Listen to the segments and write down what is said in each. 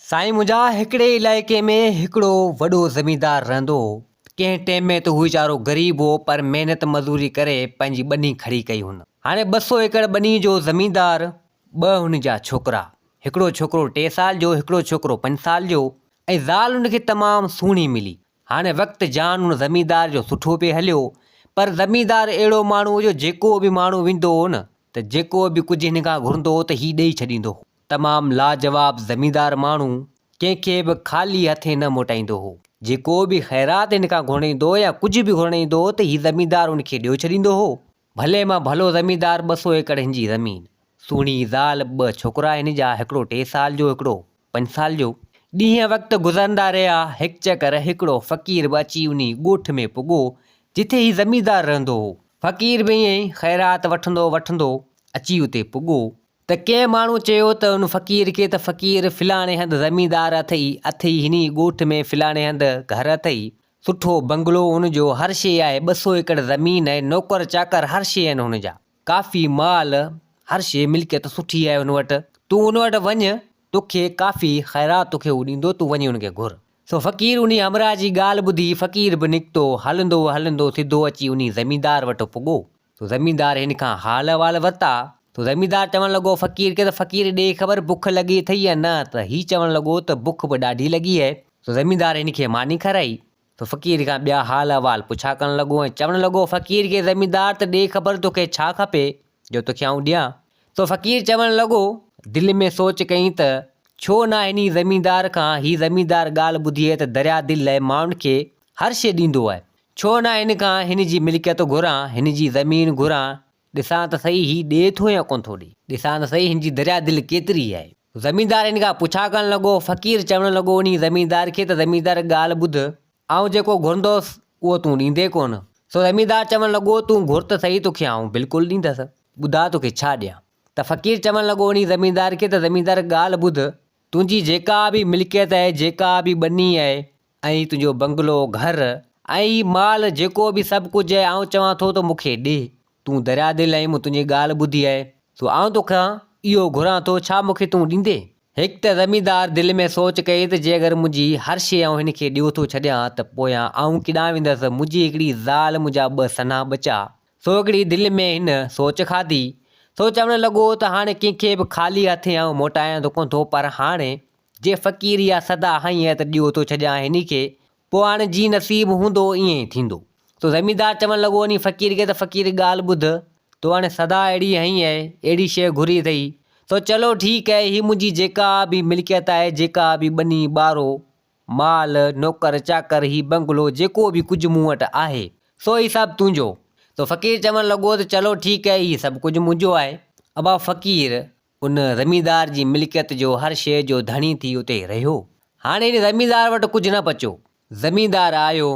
साईं मुंहिंजा हिकिड़े इलाइक़े में हिकिड़ो वॾो ज़मींदार रहंदो हो। कंहिं टाइम में त हू वीचारो ग़रीब हो, पर महिनत मज़दूरी करे पंहिंजी ॿनी खड़ी कई हुन। हाणे 200 एकड़ ॿनी जो ज़मींदार, 2 हुन जा छोकिरा, हिकिड़ो छोकिरो 3 साल जो, हिकिड़ो छोकिरो 5 साल जो, ऐं ज़ाल हुनखे तमामु सुहिणी मिली। हाणे वक़्तु जान हुन ज़मींदार जो सुठो पिए हलियो, पर ज़मींदार अहिड़ो माण्हू हो जो जेको बि माण्हू वेंदो हो न, त जेको बि कुझु हिन खां घुरंदो हो त हीउ ॾेई छॾींदो हो। तमामु लाजवाब ज़मींदार माण्हू कंहिंखे बि ख़ाली हथे न मोटाईंदो हो। जेको बि ख़ैरात हिन खां घुराईंदो या कुझु बि घुराईंदो त हीउ ज़मींदार हुनखे ॾियो छॾींदो हो। भले मां भलो ज़मींदार, 200 एकड़ हिन जी ज़मीन, सुहिणी ज़ाल, 2 छोकिरा हिन जा, हिकिड़ो 3 साल जो, हिकिड़ो 5 साल जो। ॾींहं वक़्तु गुज़रंदा रहिया, हिकु चकर हिकिड़ो फ़क़ीर बि अची उन ॻोठ में पुॻो जिथे हीउ ज़मींदार रहंदो हो। फ़क़ीर बि ईअं ई ख़ैरात वठंदो अची उते पुॻो त कंहिं माण्हू चयो त उन फ़क़ीर खे त फ़क़ीर फ़िलाणे हंधि ज़मींदार अथई हिन ॻोठ में, फ़िलाणे हंधि घर अथई, सुठो बंगलो हुनजो, हर शइ आहे, 200 एकड़ ज़मीन आहे, नौकर चाकर हर शइ आहिनि हुनजा, काफ़ी माल, हर शइ मिल्कियत सुठी आहे हुन वटि। तूं हुन वटि वञ, तोखे काफ़ी ख़ैरात तोखे हू ॾींदो, तूं वञी हुनखे घुर। सो फ़क़ीर उन हमरा जी ॻाल्हि ॿुधी फ़क़ीर बि निकितो, हलंदो सिधो अची उन ज़मींदार वटि पुॻो। तो ज़मींदार हिन खां हाल अहिवाल वरिता। तो ज़मींदार चवणु लॻो फ़क़ीर खे, त फ़क़ीर ॾे ख़बर बुख लॻी अथई या न? त हीउ चवणु लॻो त बुख बि ॾाढी लॻी आहे। तो ज़मींदार हिन खे मानी खाराई। तो फ़क़ीर खां ॿिया हाल अहिवाल पुछा करणु लॻो ऐं चवणु लॻो फ़क़ीर खे, ज़मींदार त ॾे ख़बर तोखे छा खपे जो तोखे आउं ॾियां? तो फ़क़ीर चवणु लॻो, दिलि में सोच कई त छो न हिन ज़मींदार खां, हीउ ज़मींदार ॻाल्हि ॿुधी आहे त दरिया दिलि आहे, माण्हुनि खे हर शइ ॾींदो आहे, छो न हिन खां हिन जी मिल्कियत घुरां, हिन जी ज़मीन घुरां, ॾिसां त सही हीउ ॾिए थो या कोन थो ॾिए, ॾिसां त सही हिन जी दरिया दिलि केतिरी आहे। ज़मींदार हिन खां पुछा करणु लॻो। फ़क़ीर चवणु लॻो उन ज़मींदार खे, त ज़मींदार ॻाल्हि ॿुध, आउं जेको घुरंदुसि उहो तूं ॾींदे कोन। सो ज़मींदार चवणु लॻो, तूं घुर त सही, तोखे आउं बिल्कुलु ॾींदसि, ॿुधा तोखे छा ॾियां? त फ़क़ीर चवणु लॻो उन ज़मींदार खे, त ज़मींदार ॻाल्हि ॿुध, तुंहिंजी जेका बि मिल्कियत आहे, जेका बि ॿनी आहे, ऐं तुंहिंजो बंगलो, घर ऐं माल, जेको बि सभु कुझु आहे, आउं चवां थो त मूंखे ॾे। तूं दरिया दिलि आहीं, मूं तुंहिंजी ॻाल्हि ॿुधी आहे, सो आउं तोखां इहो घुरां थो, छा मूंखे तूं ॾींदे? हिकु त ज़मींदार दिलि में सोच कई त जे अगरि मुंहिंजी हर शइ आउं हिन खे ॾियो थो छॾियां त पोयां आउं किॾां वेंदसि? मुंहिंजी हिकिड़ी ज़ाल, मुंहिंजा 2 सना ॿचा। सो हिकिड़ी दिलि में हिन सोच खाधी। सो चवणु लॻो त हाणे कंहिंखे बि ख़ाली हथे आउं मोटायां त कोन थो, पर हाणे जे फ़क़ीर इहा सदा हई आहे त ॾियो थो छॾियां हिन खे, पोइ हाणे जी नसीब हूंदो ईअं ई थींदो। तो ज़मींदार चवणु लॻो उन फ़क़ीर खे, त फ़क़ीर ॻाल्हि ॿुध, तो हाणे सदा अहिड़ी हई आहे, अहिड़ी शइ घुरी अथई, तो चलो ठीकु आहे, हीअ मुंहिंजी जेका बि मिल्कियत आहे, जेका बि ॿनी ॿारो, माल, नौकर चाकर, हीउ बंगलो, जेको बि कुझु मूं वटि आहे, सो हीउ सभु तुंहिंजो। तो फ़क़ीर चवणु लॻो त चलो ठीकु आहे, हीउ सभु कुझु मुंहिंजो आहे। अबा फ़क़ीर उन ज़मींदार जी मिल्कियत जो, हर शइ जो धणी थी उते रहियो। हाणे हिन ज़मींदार वटि कुझु न बचो। ज़मींदार आयो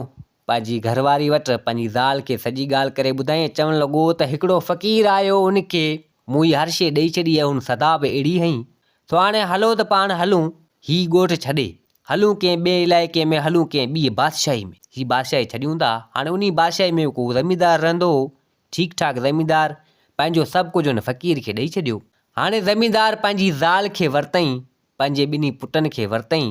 पंहिंजी घरवारी वटि, पंहिंजी ज़ाल खे सॼी ॻाल्हि करे ॿुधाई। चवणु लॻो त हिकिड़ो फ़क़ीर आयो, हुनखे मूं हीअ हर शइ ॾेई छॾी आहे, हुन सदा बि अहिड़ी हई, सो हाणे हलो त पाण हलूं हीउ ॻोठु छॾे, हलूं कंहिं ॿिए इलाइक़े में, हलूं कंहिं ॿी बादशाही में, हीअ बादशाही छॾियूं था। हाणे उन बादशाही में को ज़मींदार रहंदो हो, ठीकु ठाकु ज़मींदार, पंहिंजो सभु कुझु हुन फ़क़ीर खे ॾेई छॾियो। हाणे ज़मींदार पंहिंजी ज़ाल खे वरितई, पंहिंजे 2 पुटनि खे वरितई।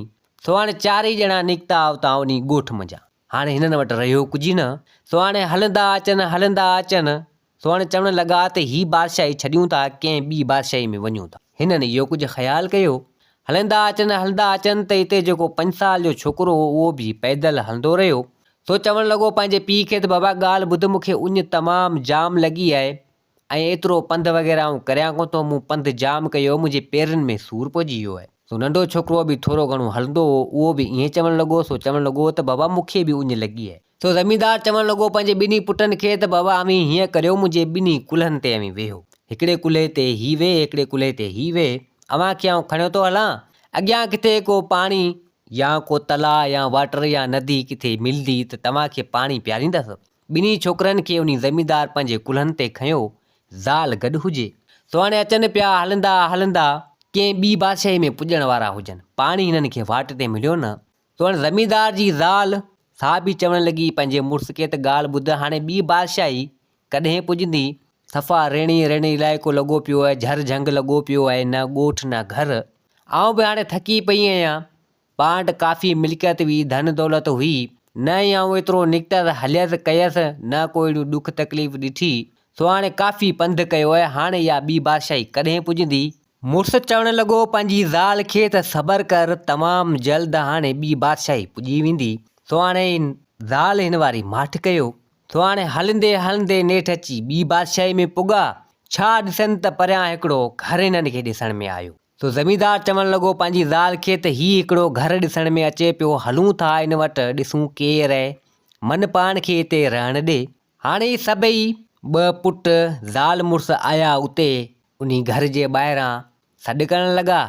सो हाणे 4 ॼणा निकिता उतां उन ॻोठ मंझां। हाणे हिननि वटि रहियो कुझु न, सो हाणे हलंदा अचनि, सो हाणे चवणु लॻा त हीअ बादशाही छॾियूं था, कंहिं ॿी बादशाही में वञूं था। हिननि इहो कुझु ख़्यालु कयो। हलंदा अचनि त हिते जेको 5 साल जो छोकिरो हो, उहो बि पैदल हलंदो रहियो। सो चवणु लॻो पंहिंजे पीउ खे, त बाबा ॻाल्हि ॿुध, मूंखे उञ तमामु जाम लॻी आहे, ऐं एतिरो पंधु वग़ैरह आउं करियां कोन थो, मूं पंधु जाम कयो, मुंहिंजे पेरनि में सूरु पइजी वियो आहे। सो नंढो छोकिरो बि थोरो घणो हलंदो हो, उहो बि ईअं चवणु लॻो। सो चवणु लॻो त बाबा मूंखे बि उञ लॻी आहे। सो ज़मींदार चवणु लॻो पंहिंजे 2 पुटनि खे, त बाबा अमी हीअं करियो, मुंहिंजे 2 कुल्हनि ते अमी वेहो, हिकिड़े कुल्हे ते हीउ वेह, हिकिड़े कुल्हे ते हीउ वेह, अव्हां खे आउं खणियो थो हलां, अॻियां किथे को पाणी या को तलाउ या वाटर या नदी किथे मिलंदी त तव्हांखे पाणी पीआरींदसि। 2 छोकिरनि खे उन ज़मींदार पंहिंजे कुल्हनि ते खंयो, ज़ाल गॾु हुजे। सो हाणे अचनि पिया हलंदा कंहिं ॿी बादशाही में पुॼण वारा हुजनि, पाणी हिननि खे वाट ते मिलियो न। सो हाणे ज़मींदार जी ज़ाल सा बि चवणु लॻी पंहिंजे मुड़ुस खे, त ॻाल्हि ॿुध, हाणे ॿी बादशाही कॾहिं पुॼंदी? सफ़ा रेणी इलाइक़ो लॻो पियो आहे, झर झंग लॻो पियो आहे, न ॻोठ न घर, आउं बि हाणे थकी पई आहियां। पाण वटि काफ़ी मिल्कियत हुई, धन दौलत हुई, न ई आउं एतिरो निकितसि हलियसि कयसि, न को अहिड़ियूं ॾुख तकलीफ़ ॾिठी। सो हाणे काफ़ी पंधु कयो आहे, हाणे इहा ॿी बादशाही कॾहिं पुॼंदी? मुड़ुसु चवणु लॻो पंहिंजी ज़ाल खे त सबर कर, तमामु जल्द हाणे ॿी बादशाही पुॼी वेंदी। सो हाणे ज़ाल हिन वारी माठि कयो। सो हाणे हलंदे हलंदे नेठि अची ॿी बादशाही में पुॻा। छा ॾिसनि त परियां हिकिड़ो घरु हिननि खे ॾिसण में आयो। सो ज़मींदार चवणु लॻो पंहिंजी ज़ाल खे त हीउ हिकिड़ो घरु ॾिसण में अचे पियो, हलूं था इन वटि ॾिसूं केरु आहे, मन पाण खे हिते रहणु ॾे। हाणे सभई ॿ पुट ज़ाल मुड़ुसु आया उते उन घर जे ॿाहिरां सॾु करणु लॻा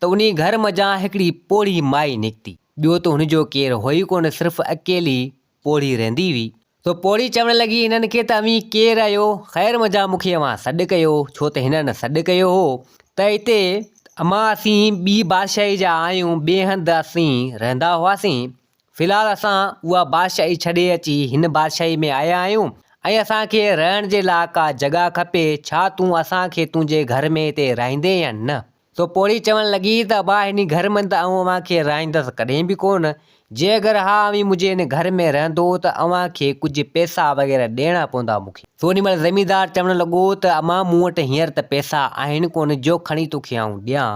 त उन घर मज़ा हिकिड़ी पोड़ी माई निकिती। ॿियो त हुनजो केरु हुई कोन, सिर्फ़ु अकेली पोड़ी रहंदी हुई। सो पोड़ी चवणु लॻी हिननि खे त अवी केरु आहियो, ख़ैरु मज़ा मूंखे अवां सॾु कयो, छो त हिननि सॾु कयो हो त हिते असीं ॿी बादशाही जा आहियूं, ॿिए हंधि असीं रहंदा हुआसीं। फ़िलहालु असां उहा बादशाही छॾे अची हिन बादशाही में आया आहियूं ऐं असांखे रहण जे लाइ का जॻह खपे। छा तूं असांखे तुंहिंजे घर में हिते राहींदे या न? सो पोड़ी चवणु लॻी त अबा हिन घर में त आउं अव्हांखे राहींदसि कॾहिं बि कोन। जे अगरि हा अवी मुंहिंजे हिन घर में रहंदो त अव्हांखे कुझु पैसा वग़ैरह ॾियणा पवंदा मूंखे। सो ओॾी महिल ज़मींदार चवणु लॻो त अमा मूं वटि हींअर त पैसा आहिनि कोन जो खणी तोखे आउं ॾियां।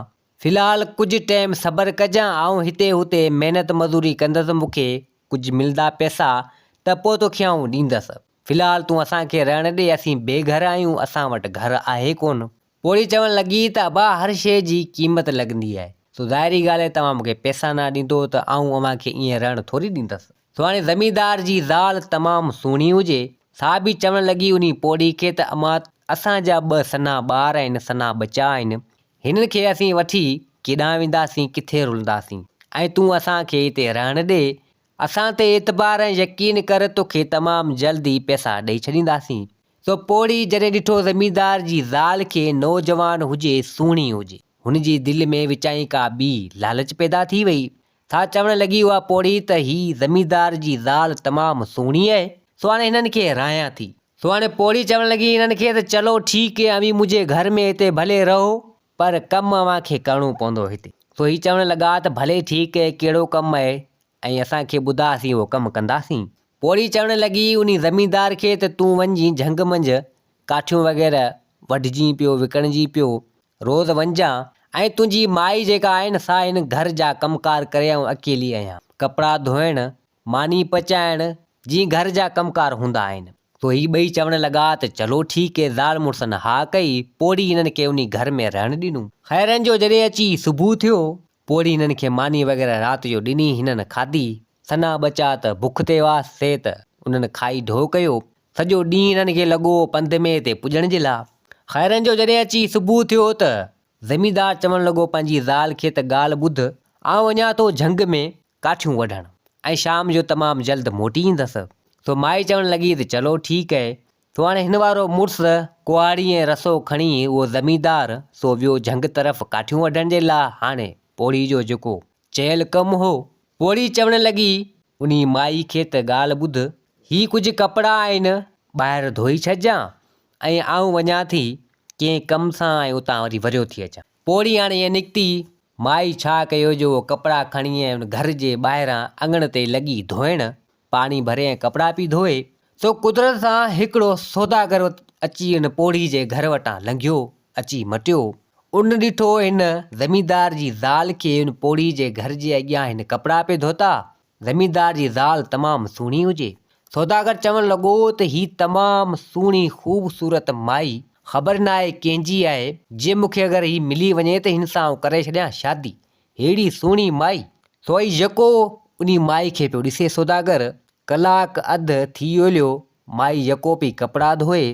फ़िलहालु कुझु टाइम सब्र कजां, आउं हिते हुते महिनत मज़ूरी कंदसि, मूंखे कुझु मिलंदा पैसा त पोइ तोखे आउं ॾींदसि। फ़िलहालु तूं असांखे रहणु ॾे, असीं बेघर आहियूं, असां वटि घरु आहे कोन। पोड़ी चवणु लॻी त अबा हर शइ जी क़ीमत लॻंदी आहे। सो ज़ाहिरी ॻाल्हि आहे तव्हां मूंखे पैसा न ॾींदो त आउं अव्हांखे ईअं रहणु थोरी ॾींदसि। सो हाणे ज़मींदार जी ज़ाल तमामु सुहिणी हुजे, सा बि चवणु लॻी उन पोड़ी खे त अमा असांजा 2 सना ॿार आहिनि, सना बचा आहिनि, हिननि खे असीं वठी केॾांहुं वेंदासीं, किथे रुलंदासीं, ऐं तूं असांखे हिते रहणु ॾे। असां ते एतबार ऐं यकीन कर, तोखे तमामु जल्दी पैसा ॾेई छॾींदासीं। सो पोड़ी जॾहिं ॾिठो ज़मींदार जी ज़ाल खे नौजवान हुजे, सुहिणी हुजे, हुनजी दिलि में विचाई का ॿी लालच पैदा थी वई। छा चवणु लॻी उहा पोड़ी त हीअ ज़मींदार जी ज़ाल तमामु सुहिणी आहे, सो हाणे हिननि खे रायां थी। सो हाणे पोड़ी चवणु लॻी हिननि खे त चलो ठीकु आहे, अवी मुंहिंजे घर में हिते भले रहो, पर कमु अव्हांखे करिणो पवंदो हिते। सो हीअ चवणु लॻा त भले ठीकु आहे, कहिड़ो कमु आहे ऐं असांखे ॿुधा, असीं उहो कमु कंदासीं। पोड़ी चवणु लॻी उन ज़मींदार खे त तूं वञी झंग मंझि काठियूं वग़ैरह वढिजी पियो, विकिणिजी पियो, रोज़ वञिजां, ऐं तुंहिंजी माई जेका आहे न सा हिन घर जा कमकार करे, ऐं अकेली आहियां, कपिड़ा धोइणु, मानी पचाइणु, जीअं घर जा कमकार हूंदा आहिनि। तो ही ॿई चवणु लॻा त चलो ठीकु आहे। ज़ाल मुड़ुसनि हा कई, पोड़ी हिननि खे उन घर में रहणु ॾिनूं। ख़ैरनि जो जॾहिं अची सुबुह थियो, पोड़ी हिननि खे मानी वग़ैरह राति जो ॾिनी, हिननि खाधी। सना बचा त बुख ते वास्ते त उन्हनि खाई ढो कयो। सॼो ॾींहुं हिननि खे लॻो पंधु में हिते पुॼण जे लाइ। ख़ैरनि जो जॾहिं अची सुबुह थियो त ज़मींदार चवणु लॻो पंहिंजी ज़ाल खे त ॻाल्हि ॿुध, आउं वञा थो झंग में काठियूं वढणु ऐं शाम जो तमामु जल्द मोटी ईंदसि। सो माई चवणु लॻी त चलो ठीकु आहे। सो हाणे हिन वारो मुड़ुसु कुआड़ी ऐं रसो खणी उहो ज़मींदार सो वियो झंग तरफ़ काठियूं वढण जे लाइ। हाणे पोड़ी जो जेको चयल कमु हो, पोड़ी चवणु लॻी उन माई खे त ॻाल्हि ॿुध, ही कुझु कपिड़ा आहिनि, ॿाहिरि धोई छॾिजां ऐं आउं वञा थी कंहिं कम सां ऐं उतां वरी वरियो थी अचां। पोड़ी हाणे ईअं निकिती। माई छा कयो जो कपिड़ा खणी ऐं घर जे ॿाहिरां अङण ते लॻी धोइणु, पाणी भरे ऐं कपिड़ा पई धोए। सो कुदरत सां हिकिड़ो सौदागर अची हिन पोड़ी जे घर वटां लंघियो, अची मटियो। उन ॾिठो हिन ज़मींदार जी ज़ाल खे हुन पोड़ी जे घर जे अॻियां हिन कपिड़ा पे धोता। ज़मींदार जी ज़ाल तमामु सुहिणी हुजे। सौदागर चवणु लॻो त ही तमामु सुहिणी ख़ूबसूरत माई ख़बर न आहे कंहिंजी आहे, जे मूंखे अगरि ही मिली वञे त हिन सां करे छॾियां शादी, अहिड़ी सुहिणी माई। सो ई जेको उन माई खे पियो ॾिसे सौदागर, कलाक अधु थी वियो, माई यको पई कपिड़ा धोए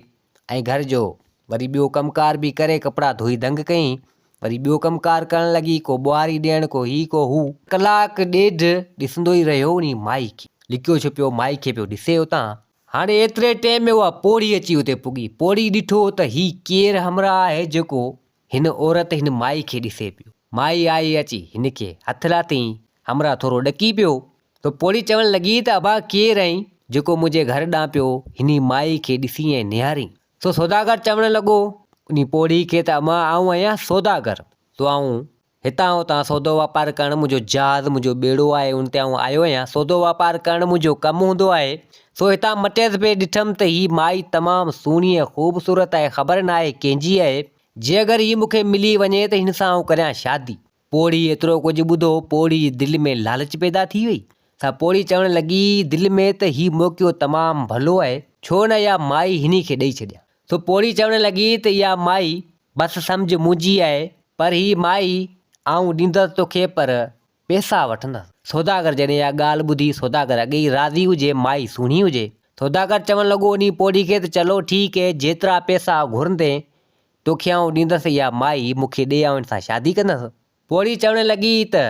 ऐं घर जो वरी ॿियो कमकार बि करे, कपिड़ा धोई दंग कयईं, वरी ॿियो कमकार करणु लॻी, को ॿुआरी ॾियणु, को ही को हू। कलाक ॾेढ ॾिसंदो ई रहियो उन माई खे, लिकियो छुपियो माई खे पियो ॾिसे उतां। हाणे एतिरे टाइम में उहा पोड़ी अची उते पुॻी। पोड़ी ॾिठो त ही केरु हमरा आहे जेको हिन औरत हिन माई खे ॾिसे पियो। माई आई अची हिन खे हथु लाथईं, हमरा थोरो ॾकी पियो। तो पोड़ी चवणु लॻी त अबा केरु आहीं जेको मुंहिंजे घर ॾांहुं पियो हिन माई खे ॾिसी ऐं निहारी। सो सौदागर चवणु लॻो उन पोड़ी खे त अमा आउं आहियां सौदागर, तो आउं हितां हुतां सौदो वापारु करणु मुंहिंजो जहाज़ मुंहिंजो ॿेड़ो आहे, उन ते आउं आयो आहियां। सौदो वापारु करणु मुंहिंजो कमु हूंदो आहे। सो हितां मटियसि पिए ॾिठमि त हीअ माई तमामु सुहिणी ऐं ख़ूबसूरत आहे, ख़बर न आहे कंहिंजी आहे। जे अगरि हीअ मूंखे मिली वञे त हिन सां आउं करियां शादी। पोड़ी एतिरो कुझु ॿुधो, पोड़ी दिलि में लालच पैदा थी वई। सा पोड़ी चवणु लॻी दिलि में त हीउ मौक़ियो तमामु भलो आहे, छो न इहा माई हिन खे ॾेई छॾियां। सो पोड़ी चवणु लॻी त इहा माई बसि सम्झ मुंहिंजी आहे, पर हीअ माई आउं ॾींदसि तोखे, पर पैसा वठंदसि। सौदागर जॾहिं इहा ॻाल्हि ॿुधी, सौदागर अॻे ई राज़ी हुजे, माई सुहिणी हुजे। सौदागर चवणु लॻो उन पोड़ी खे त चलो ठीकु आहे, जेतिरा पैसा घुरंदे तोखे आउं ॾींदसि, इहा माई मूंखे ॾे, आउं हिन सां शादी कंदसि। पोड़ी चवणु लॻी त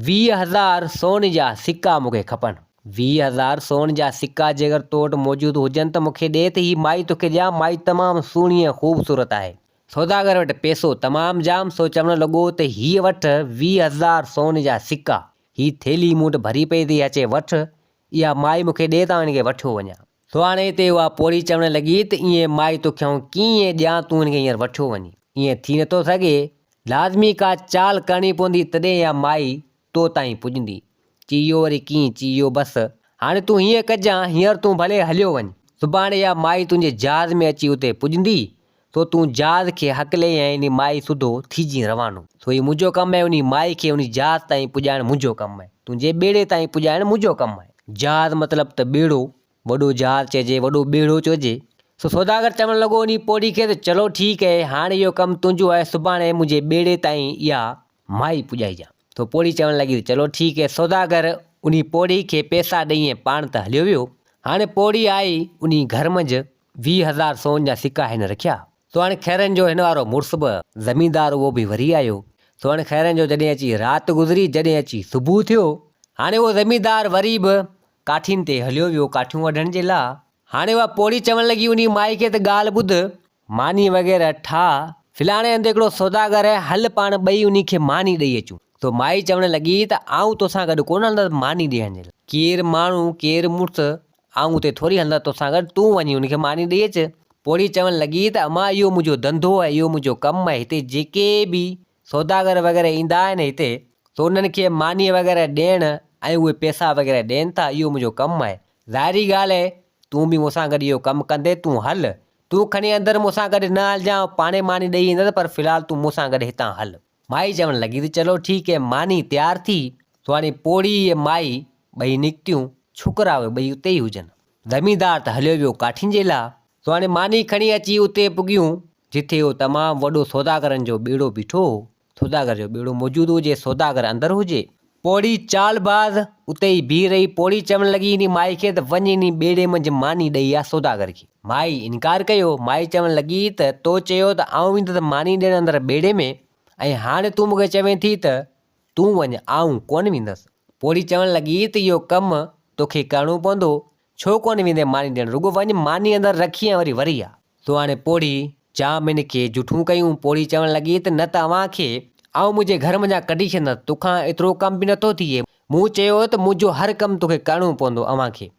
20,000 सोन जा सिक्का मूंखे खपनि। 20,000 सोन जा सिक्का जे अगरि तो वटि मौजूदु हुजनि त मूंखे ॾे, त हीअ माई तोखे ॾियां। माई तमामु सुहिणी ऐं ख़ूबसूरत आहे। सौदागर वटि पैसो तमामु जाम, सो चवणु लॻो त हीअ वटि 20,000 सोन जा सिक्का, हीअ थैली मूं वटि भरी पई थी अचे, वठि इहा माई मूंखे ॾे, त हिन खे वठो वञा। सो हाणे हिते उहा पोड़ी चवणु लॻी त ईअं माई तोखे आउं कीअं ॾियां, तूं हिनखे हींअर वठो वञी। ईअं थी नथो सघे, लाज़मी का चाल करणी पवंदी, तॾहिं इहा माई तो ताईं पुॼंदी। चई वरी कीअं? चई बसि हाणे तूं हीअं कजां, हींअर तूं भले हलियो वञ, सुभाणे इहा माई तुंहिंजे जहाज़ में अची उते पुॼंदी, तो तूं जहाज़ खे हकले ऐं इन माई सुधो थीजी रवानो। सो हीउ मुंहिंजो कमु आहे, उन माई खे उन जहाज़ ताईं पुॼाइणु मुंहिंजो कमु आहे, तुंहिंजे ॿेड़े ताईं पुॼाइणु मुंहिंजो कमु आहे। जहाज़ मतिलबु त ॿेड़ो, वॾो जहाज़ चइजे, वॾो ॿेड़ो चइजे। सो सौदागर चवणु लॻो उन पोड़ी खे त चलो ठीकु आहे, हाणे इहो कमु तुंहिंजो आहे, सुभाणे मुंहिंजे ॿेड़े ताईं इहा माई पुॼाइजांइ। तो पोड़ी चवणु लॻी चलो ठीकु आहे। सौदागर उन पोड़ी खे पैसा ॾेई ऐं पाण त हलियो वियो। हाणे पोड़ी आई, उन घर मंझि 20,000 सोन जा सिक्का हिन रखिया। सो हाणे खैरनि जो हिन वारो मुड़ुसु बि ज़मींदार उहो बि वरी आयो। सो हाणे खैरनि जो जॾहिं अची राति गुज़री, जॾहिं अची सुबुह थियो, हाणे उहो ज़मींदार वरी बि काठियुनि ते हलियो वियो काठियूं वढण जे लाइ। हाणे उहा पोड़ी चवणु लॻी उन माई खे त ॻाल्हि ॿुध, मानी वग़ैरह ठाह, फिलहाणे हंधि हिकिड़ो सौदागर आहे, हल पाण ॿई उन खे मानी ॾेई अचूं। तो माई चवणु लॻी त आउं तोसां गॾु कोन हलंदसि मानी ॾियण जे लाइ। केरु माण्हू केरु मुड़ुसु, आउं उते थोरी हलंदसि तोसां गॾु, तूं वञी उनखे मानी ॾेई अचु। पोड़ी चवणु लॻी त अमां इहो मुंहिंजो धंधो आहे, इहो मुंहिंजो कमु आहे। हिते जेके बि सौदागर वग़ैरह ईंदा आहिनि हिते, सो उन्हनि खे मानी वग़ैरह ॾियणु ऐं उहे पैसा वग़ैरह ॾियनि था, इहो मुंहिंजो कमु आहे। ज़ाहिरी ॻाल्हि आहे, तूं बि मूंसां गॾु इहो कमु कंदे, तूं हल, तूं खणी अंदरि मूंसां गॾु न हलिजां, पाणे मानी ॾेई ईंदसि, पर फ़िलहालु तूं मूंसां गॾु हितां हल। माई चवणु लॻी त चलो ठीकु आहे। मानी तयारु थी। सो हाणे पोड़ी ऐं माई ॿई निकितियूं, छोकिरा ॿई उते ई हुजनि। ज़मींदार त हलियो वियो काठियुनि जे लाइ। सो हाणे मानी खणी अची उते पुॻियूं जिथे उहो तमामु वॾो सौदागरनि जो ॿेड़ो बीठो हो। सौदागर जो ॿेड़ो मौजूदु हुजे, सौदागर अंदरि हुजे। पोड़ी चालबाज़ उते ई बीह रही। पोड़ी चवणु लॻी इन माई खे त वञ इन ॿेड़े मंझि मानी ॾेई आ सौदागर खे। माई इनकार कयो। माई चवणु लॻी त तो चयो त आउं ईंदुसि मानी ॾियणु अंदरि ॿेड़े में, ऐं हाणे तूं मूंखे चवें थी त तूं वञ, आउं कोन वेंदसि। पोड़ी चवणु लॻी त इहो कमु तोखे करिणो पवंदो, छो कोन वेंदे मानी ॾियणु, रुॻो वञ मानी अंदरि रखी ऐं वरी आ। सो हाणे पोड़ी जाम हिन खे जुठूं कयूं। पोड़ी चवणु लॻी त न त अव्हांखे आउं मुंहिंजे घर मंझां कढी छॾंदसि, तोखां एतिरो कमु बि नथो थिए। मूं चयो त मुंहिंजो हर कमु तोखे करिणो पवंदो अव्हांखे।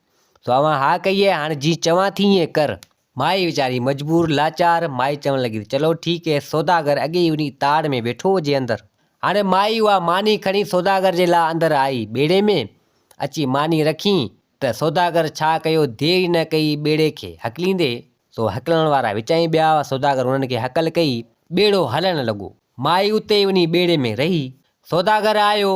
सो अव्हां हा कई आहे, हाणे जीअं चवां थी ईअं कर। माई वीचारी मजबूर लाचार। माई चवणु लॻी चलो ठीकु आहे। सौदागर अॻे ई उन ताड़ में वेठो हुजे अंदरि। हाणे माई उहा मानी खणी सौदागर जे लाइ अंदरि आई। ॿेड़े में अची मानी रखी त सौदागर छा कयो, देरि न कई ॿेड़े खे हकलींदे। सो हकलण वारा विचाई ॿिया हुआ। सौदागर हुननि खे हकल कई, ॿेड़ो हलणु लॻो। माई उते उन ॿेड़े में रही। सौदागर आयो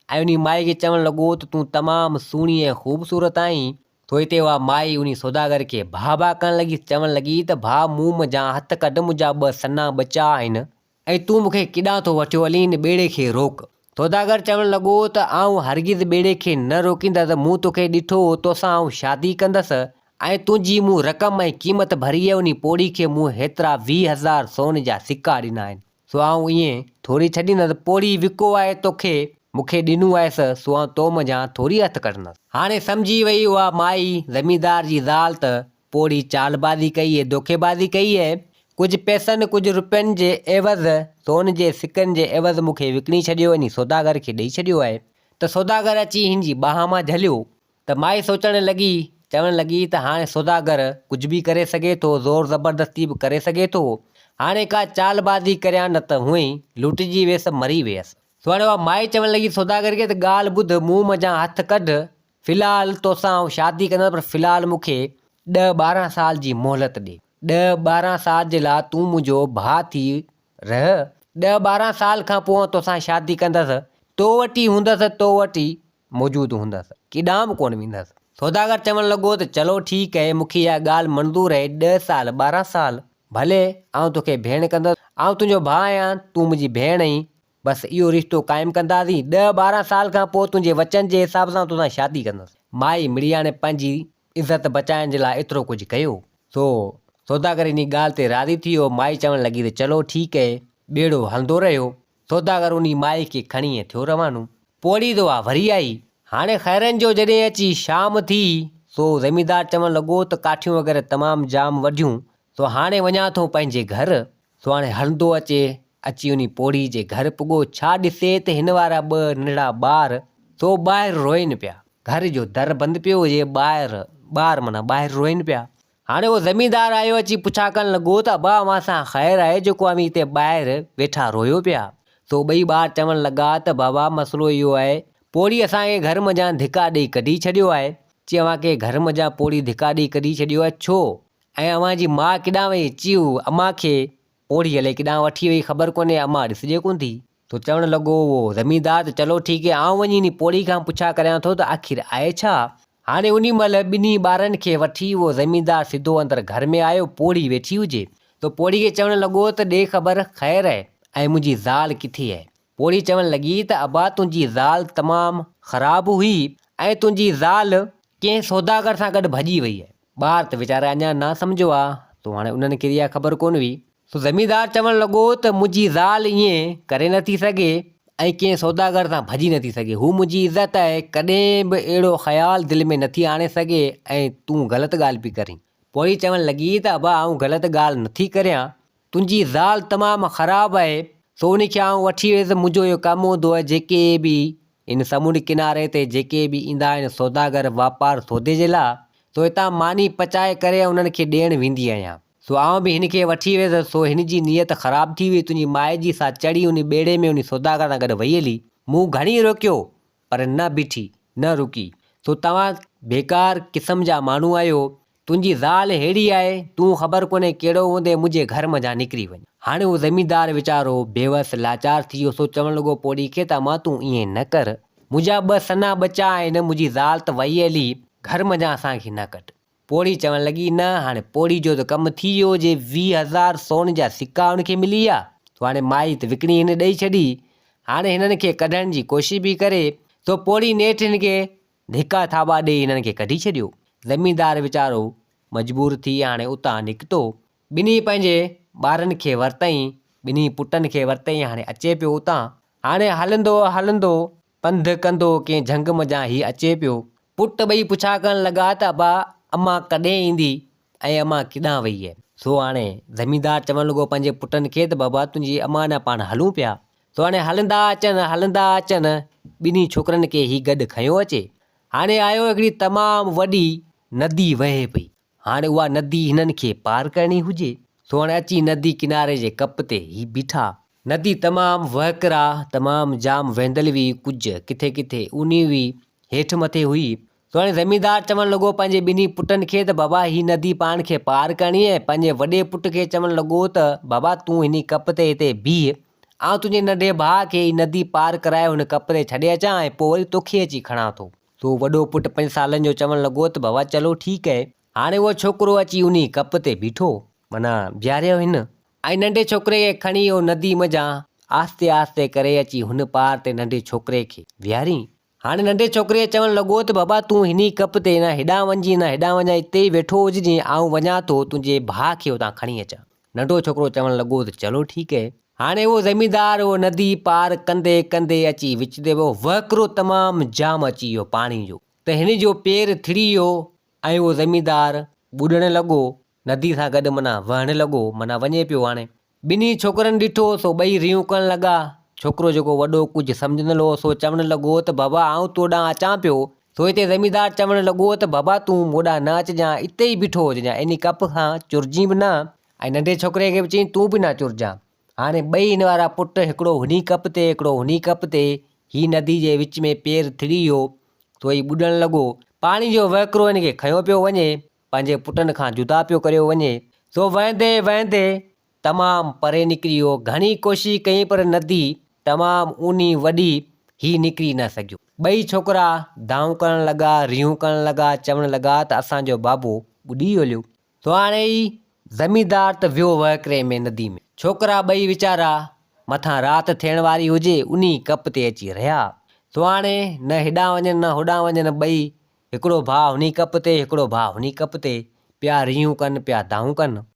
ऐं उन माई खे चवणु लॻो त तूं तमामु सुहिणी ऐं ख़ूबसूरत आहीं। तो हिते उहा माई उन सौदागर खे भाउ भाउ करणु लॻी। चवणु लॻी त भाउ मूं मंझां हथु कढ, मुंहिंजा 2 सन्हा ॿचा आहिनि, ऐं तूं मूंखे केॾां थो वठियो हली, इन ॿेड़े खे रोक। सौदागर चवणु लॻो त आउं हरगिज़ ॿेड़े खे न रोकींदसि। मूं तोखे ॾिठो, तोसां आउं शादी कंदसि, ऐं तुंहिंजी मूं रक़म ऐं क़ीमत भरी आहे। उन पोड़ी खे मूं हेतिरा 20,000 सोन जा सिक्का ॾिना आहिनि। सो आउं ईअं थोरी छॾींदसि। पोड़ी विको आहे तोखे, मूंखे ॾिनो आहेसि, सो आउं तो मंझां थोरी हथु कढंदसि। हाणे सम्झी वई उहा माई ज़मींदार जी ज़ाल त पोड़ी चालबाज़ी कई आहे, धोखेबाज़ी कई आहे। कुझु पैसनि कुझु रुपयनि जे एवज़, सोन जे सिकनि जे एवज़ मूंखे विकिणी छॾियो, इन सौदागर खे ॾेई छॾियो आहे। त सौदागर अची हिन जी बाहि मां झलियो। त माई सोचणु लॻी, चवणु लॻी त हाणे सौदागर कुझु बि करे सघे थो, ज़ोर ज़बरदस्ती बि करे सघे थो। हाणे का चालबाज़ी करियां, न त हुअं ई लुटिजी वियसि, मरी वियसि। सो हाणे उहा माई चवणु लॻी सौदागर खे त ॻाल्हि ॿुध, मूं मज़ा हथु कढ, फ़िलहालु तोसां शादी कंदसि, पर फ़िलहालु मूंखे 10-12 साल जी मोहलत ॾे। 10-12 साल जे लाइ तूं मुंहिंजो भाउ थी रह। 10-12 साल खां पोइ तोसां शादी कंदसि, तो वटि हूंदसि, तो वटि मौजूदु हूंदसि, केॾांहुं बि कोन वेंदसि। सौदागर चवणु लॻो त चलो ठीकु आहे, मूंखे इहा ॻाल्हि मंज़ूरु आहे। 10 साल 12 साल भले, आउं तोखे भेण कंदसि, आउं तुंहिंजो भाउ आहियां, तूं मुंहिंजी भेण आहीं, बसि इहो रिश्तो क़ाइमु कंदासीं। 10-12 साल खां पोइ तुंहिंजे वचन जे हिसाब सां तोसां शादी कंदसि। माई मिड़िया ने पंहिंजी इज़त बचाइण जे लाइ एतिरो कुझु कयो। सो सौदागर इन ॻाल्हि ते राज़ी थी वियो। माई चवणु लॻी त चलो ठीकु आहे, ॿेड़ो हलंदो रहियो। सौदागर उन माई खे खणी थियो रवानो। पोड़ी दुआ वरी आई। हाणे ख़ैरनि जो जॾहिं अची शाम थी, सो ज़मींदार चवणु लॻो त काठियूं वग़ैरह तमामु जाम वढियूं, सो हाणे वञा थो पंहिंजे घर। सो हाणे हलंदो अची उन पोड़ी जे घर पुॻो। छा ॾिसे त हिन वारा 2 नंढड़ा ॿार सो ॿाहिरि रोइनि पिया। घर जो दर बंदि पियो हुजे, ॿार माना ॿाहिरि रोइनि पिया। हाणे उहो ज़मींदार आयो, अची पुछा करणु लॻो त अबा असां ख़ैरु आहे जेको अमी हिते ॿाहिरि वेठा रोयो पिया। सो ॿई ॿार चवणु लॻा त बाबा मसइलो इहो आहे, पोड़ी असांखे घर मज़ा धिका ॾेई कढी छॾियो आहे। चई अव्हांखे घर मज़ा पोड़ी धिका ॾेई कढी छॾियो आहे छो? ऐं अव्हांजी माउ केॾांहुं वई? चियो अम्मा खे पोड़ी हले केॾांहुं वठी वई, ख़बर कोन्हे, अम्मा ॾिसजे कोन थी। तो चवणु लॻो उहो ज़मींदार त चलो ठीकु आहे, आउं वञी नी पोड़ी खां पुछा करियां थो त आख़िर आहे छा। हाणे उन महिल ॿिन्ही ॿारनि खे वठी उहो ज़मींदार सिधो अंदरि घर में आयो। पोड़ी वेठी हुजे, तो पोड़ी खे चवणु लॻो त ॾे ख़बर ख़ैरु आहे, ऐं मुंहिंजी ज़ाल किथे आहे? पोड़ी चवणु लॻी त अबा तुंहिंजी ज़ाल तमामु ख़राबु हुई, ऐं तुंहिंजी ज़ाल कंहिं सौदागर सां गॾु भॼी वई आहे। ॿार त वीचारा अञा न सम्झो आहे, तो हाणे उन्हनि खे इहा ख़बर कोन हुई। सो ज़मींदार चवणु लॻो त मुंहिंजी ज़ाल ईअं करे नथी सघे, ऐं कंहिं सौदागर सां भॼी नथी सघे। हू मुंहिंजी इज़त आहे, कॾहिं बि अहिड़ो ख़्यालु दिलि में नथी आणे सघे, ऐं तूं ग़लति ॻाल्हि पई करीं। पोड़ी चवणु लॻी त अबा आउं ग़लति ॻाल्हि नथी करियां, तुंहिंजी ज़ाल तमामु ख़राबु आहे, सो उनखे आउं वठी वियुसि। मुंहिंजो इहो कमु हूंदो आहे, जेके बि इन समुंड किनारे ते जेके बि ईंदा आहिनि सौदागर वापारु सौदे जे लाइ, सो हितां मानी पचाए करे उन्हनि खे ॾियणु वेंदी आहियां। सो आउं बि हिन खे वठी वियुसि, सो हिन जी नियत ख़राबु थी वई। तुंहिंजी माए जी सा चढ़ी उन ॿेड़े में उन सौदागर सां गॾु वई हली। मूं घणी रोकियो पर न बीठी, न रुकी। सो तव्हां बेकार क़िस्म जा माण्हू आहियो, तुंहिंजी ज़ाल अहिड़ी आहे, तूं ख़बर कोन्हे कहिड़ो हूंदे मुंहिंजे घर मज़ा निकिरी वञ। हाणे उहो ज़मींदार वीचारो बेवस लाचार थी वियो। सो चवणु लॻो पोड़ी खे त मां तूं ईअं न कर, मुंहिंजा 2 सना बचा आहिनि, मुंहिंजी ज़ाल त वई हली, घर मज़ा असांखे न कट। पोड़ी चवणु लॻी न, हाणे पोड़ी जो त कमु थी वियो हुजे। 20,000 सोन जा सिक्का हुनखे मिली विया। सो हाणे माई त विकिणी हिन ॾेई छॾी। हाणे हिननि खे कढण जी कोशिशि बि करे, सो पोड़ी नेठि हिन खे धिका थाबा ॾेई हिननि खे कढी छॾियो। ज़मींदार वीचारो मजबूर थी हाणे उतां निकितो। ॿिन्ही पंहिंजे ॿारनि खे वरितईं, ॿिन्ही पुटनि खे वरितईं। हाणे अचे पियो उतां। हाणे हलंदो हलंदो पंधु कंदो कंहिं झंग मज़ा ही अचे पियो। पुट ॿई पुछा करणु लॻा त अबा अम्मा कॾहिं ईंदी, ऐं अम्मा केॾांहुं वई आहे? सो हाणे ज़मींदार चवणु लॻो पंहिंजे पुटनि खे त बाबा तुंहिंजी अम्मा न पाण हलूं पिया। सो हाणे हलंदा अचनि ॿिन्ही छोकिरनि खे ही गॾु खंयो अचे। हाणे आयो हिकिड़ी तमामु वॾी नदी वहे पई। हाणे उहा नदी हिननि खे पार करणी हुजे। सो हाणे अची नदी किनारे जे कप ते ही बीठा। नदी तमामु वहकर आहे, तमामु जाम वहंदल हुई, कुझु किथे किथे ऊनी हुई, हेठि मथे हुई। सो हाणे ज़मींदार चवणु लॻो पंहिंजे ॿिन्ही पुटनि खे त बाबा ही नदी पाण खे पार करणी आहे। पंहिंजे वॾे पुट खे चवणु लॻो त बाबा तूं हिन कप ते हिते बीह, आउं तुंहिंजे नंढे भाउ खे ही नदी पार कराए हुन कप ते छॾे अचां, ऐं पोइ वरी तोखे अची खणां थो। सो वॾो पुटु 5 सालनि जो चवणु लॻो त बाबा चलो ठीकु आहे। हाणे उहो छोकिरो अची उन कप ते बीठो, माना बीहारियो हिन, ऐं नंढे छोकिरे खे खणी उहो नदी मज़ा आस्ते आस्ते करे अची हुन पार ते नंढे छोकिरे खे बीहारी। हाणे नंढे छोकिरे चवणु लॻो त बाबा तूं हिन कप ते न हेॾां वञी न हेॾां वञा, हिते ई वेठो हुजिजे, आउं वञा थो तुंहिंजे भाउ खे उतां खणी अचां। नंढो छोकिरो चवणु लॻो त चलो ठीकु आहे। हाणे उहो ज़मींदार उहो नदी पार कंदे कंदे अची विच ते वियो। वहकिरो तमामु जाम अची वियो पाणी जो, त हिन जो पेर थिड़ी वियो, ऐं उहो ज़मींदार ॿुॾणु लॻो, नदी सां गॾु माना वहणु लॻो, माना वञे पियो। हाणे ॿिन्ही छोकिरनि ॾिठो, सो ॿई रियूं करणु लॻा। छोकिरो जेको वॾो कुझु सम्झंदड़ हो, सो चवणु लॻो त बाबा आउं तो ॾांहुं अचां पियो। सो हिते ज़मींदार चवणु लॻो त बाबा तूं मोॾां न अचिजांइ, इते ई बीठो हुजिजांइ, इन कप खां चुरिजी बि न। ऐं नंढे छोकिरे खे बि चयईं तूं बि न चुरिजांइ। हाणे ॿई हिन वारा पुट हिकिड़ो हुनी कप ते हिकिड़ो हुनी कप ते ही नदी जे विच में पेर थिड़ी वियो तो ही ॿुॾणु लॻो। पाणी जो वहिकिरो हिन खे खयो पियो वञे, पंहिंजे पुटनि खां जुदा पियो करियो वञे। सो वहंदे वहंदे तमामु परे निकिरी वियो। घणी कोशिशि कई पर नदी तमामु ऊनी वॾी ही निकिरी न सघियो। ॿई छोकिरा दांव करणु लॻा, रियूं करणु लॻा, चवणु लॻा त असांजो बाबो ॿुॾी हलियो। तो हाणे ही ज़मींदार त वियो वहिकिरे में नदी में। छोकिरा ॿई वीचारा मथां राति थियण वारी हुजे उन्ही कप ते अची रहिया। सो हाणे न हेॾां वञनि न होॾां वञनि, ॿई हिकिड़ो भाउ हुनी कप ते हिकिड़ो भाउ हुनी कप ते पिया रियूं कनि, पिया दांव कनि।